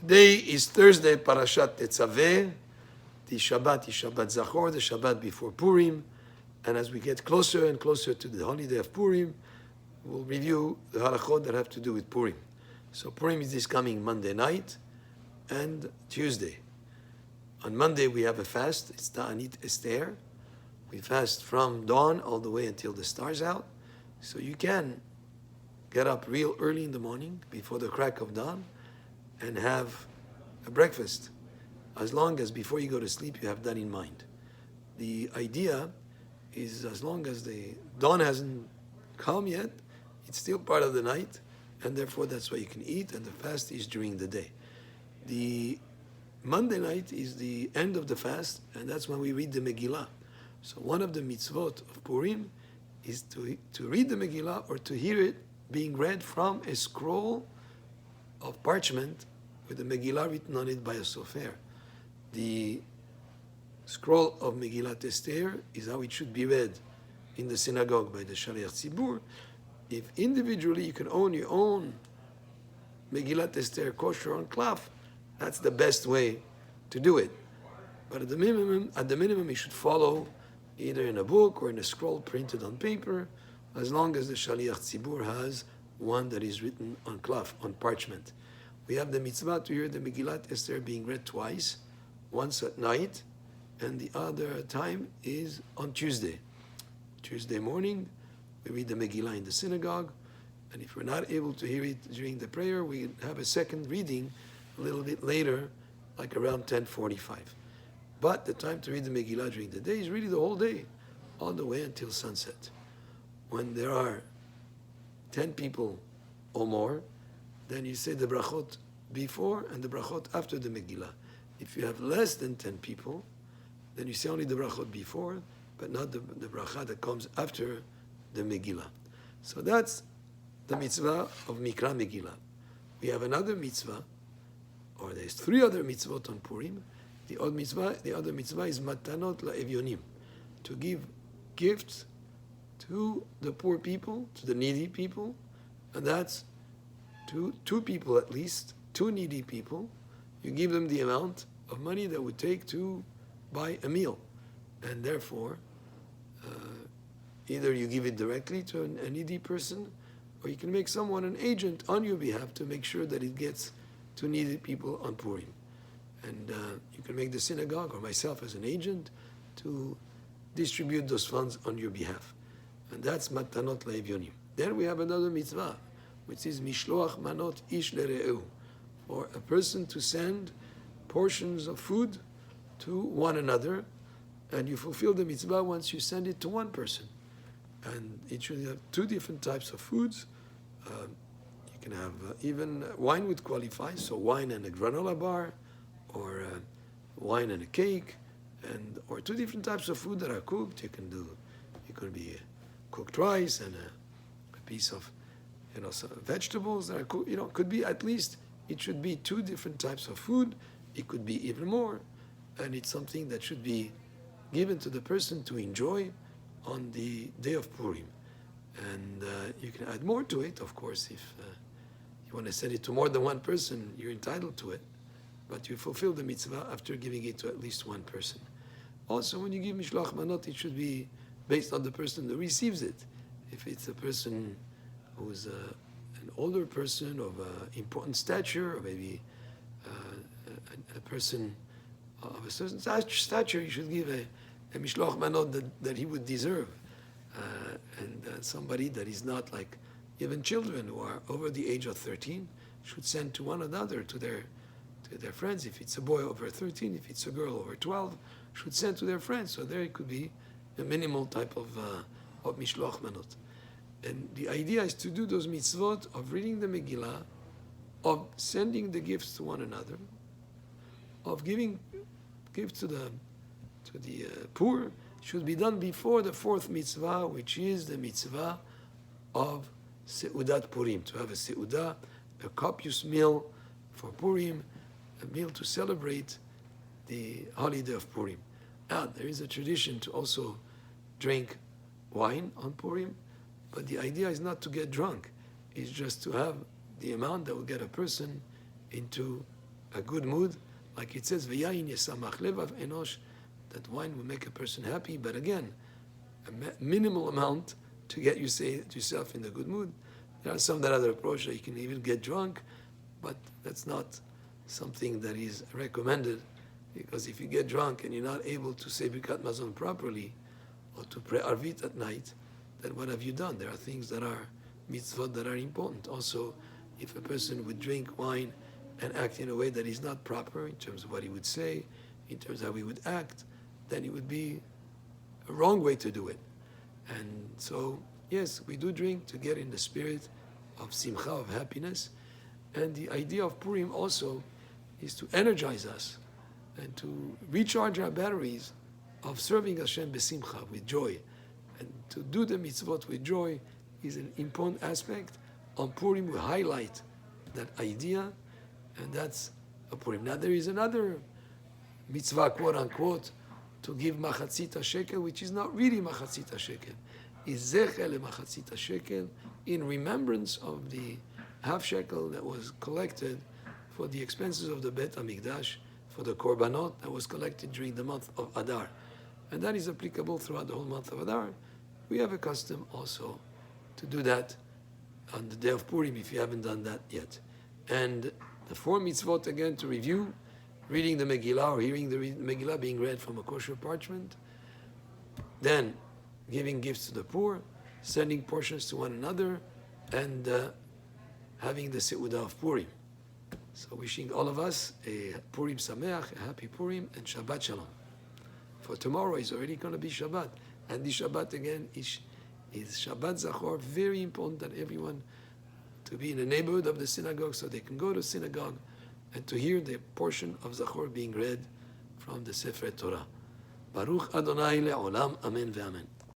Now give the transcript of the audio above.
Today is Thursday, Parashat Tetzaveh. The Shabbat is Shabbat Zachor, the Shabbat before Purim. And as we get closer and closer to the holiday of Purim, we'll review the halachot that have to do with Purim. So Purim is this coming Monday night and Tuesday. On Monday we have a fast, it's Ta'anit Esther. We fast from dawn all the way until the stars out. So you can get up real early in the morning, before the crack of dawn, and have a breakfast, as long as before you go to sleep you have that in mind. The idea is as long as the dawn hasn't come yet, it's still part of the night, and therefore that's why you can eat, and the fast is during the day. The Monday night is the end of the fast, and that's when we read the Megillah. So one of the mitzvot of Purim is to read the Megillah or to hear it being read from a scroll of parchment with the Megillah written on it by a sofer. The scroll of Megillat Esther is how it should be read in the synagogue by the Shaliach Tzibur. If individually you can own your own Megillat Esther kosher on klaf, that's the best way to do it. But at the minimum, you should follow either in a book or in a scroll printed on paper, as long as the Shaliach Tzibur has one that is written on klaf, on parchment. We have the mitzvah to hear the Megillat Esther being read twice, once at night, and the other time is on Tuesday. Tuesday morning, we read the Megillah in the synagogue, and if we're not able to hear it during the prayer, we have a second reading a little bit later, like around 10:45. But the time to read the Megillah during the day is really the whole day, all the way until sunset. When there are 10 people or more, then you say the brachot before and the brachot after the Megillah. If you have less than 10 people, then you say only the brachot before, but not the bracha that comes after the Megillah. So that's the mitzvah of Mikra Megillah. We have another mitzvah, or there's three other mitzvot on Purim. The other mitzvah is matanot la'evyonim, to give gifts to the poor people, to the needy people, and that's two people at least, two needy people. You give them the amount of money that would take to buy a meal, and therefore either you give it directly to a needy person, or you can make someone an agent on your behalf to make sure that it gets to needy people on Purim. And you can make the synagogue or myself as an agent to distribute those funds on your behalf. And that's matanot la'evyonim. Then we have another mitzvah, which is mishloach manot ish lere'eu, for a person to send portions of food to one another, and you fulfill the mitzvah once you send it to one person. And it should have two different types of foods. You can have even wine would qualify, so wine and a granola bar, or wine and a cake, or two different types of food that are cooked. It could be cooked rice and a piece of some vegetables that are cooked. Could be at least, it should be two different types of food. It could be even more, and it's something that should be given to the person to enjoy on the day of Purim. And you can add more to it, of course. If you want to send it to more than one person, you're entitled to it. But you fulfill the mitzvah after giving it to at least one person. Also, when you give mishloach manot, it should be based on the person who receives it. If it's a person who's an older person of important stature, or maybe a person of a certain stature, you should give a mishloach manot that he would deserve. And somebody that is not like, even children who are over the age of 13 should send to one another, to their friends. If it's a boy over 13, if it's a girl over 12, should send to their friends. So there it could be a minimal type of mishloach manot. And the idea is to do those mitzvot of reading the Megillah, of sending the gifts to one another, of giving gifts to the poor, should be done before the fourth mitzvah, which is the mitzvah of Seudat Purim, to have a Seudah, a copious meal for Purim, a meal to celebrate the holiday of Purim. Now, there is a tradition to also drink wine on Purim, but the idea is not to get drunk. It's just to have the amount that will get a person into a good mood, like it says, "V'yayin yesamach levav enosh," that wine will make a person happy. But again, a minimal amount to get yourself in the good mood. There are some that other approach that you can even get drunk, but that's not something that is recommended, because if you get drunk and you're not able to say Birkat Mazon properly, or to pray Arvit at night, then what have you done? There are things that are mitzvot that are important. Also, if a person would drink wine and act in a way that is not proper in terms of what he would say, in terms of how he would act, then it would be a wrong way to do it. And so, yes, we do drink to get in the spirit of simcha, of happiness. And the idea of Purim also is to energize us and to recharge our batteries of serving Hashem besimcha, with joy. And to do the mitzvot with joy is an important aspect. On Purim, we highlight that idea, and that's a Purim. Now, there is another mitzvah, quote unquote, to give machatzit shekel, which is not really machatzit shekel. Is zecher machatzit shekel, in remembrance of the half shekel that was collected for the expenses of the Bet HaMikdash, for the korbanot that was collected during the month of Adar. And that is applicable throughout the whole month of Adar. We have a custom also to do that on the day of Purim, if you haven't done that yet. And the 4 mitzvot, again, to review: reading the Megillah or hearing the Megillah being read from a kosher parchment, then giving gifts to the poor, sending portions to one another, and having the Seudah of Purim. So wishing all of us a Purim Sameach, a happy Purim, and Shabbat Shalom. For tomorrow is already going to be Shabbat. And this Shabbat again is Shabbat Zachor. Very important that everyone to be in the neighborhood of the synagogue so they can go to synagogue and to hear the portion of Zachor being read from the Sefer Torah. Baruch Adonai le'olam, amen ve'amen.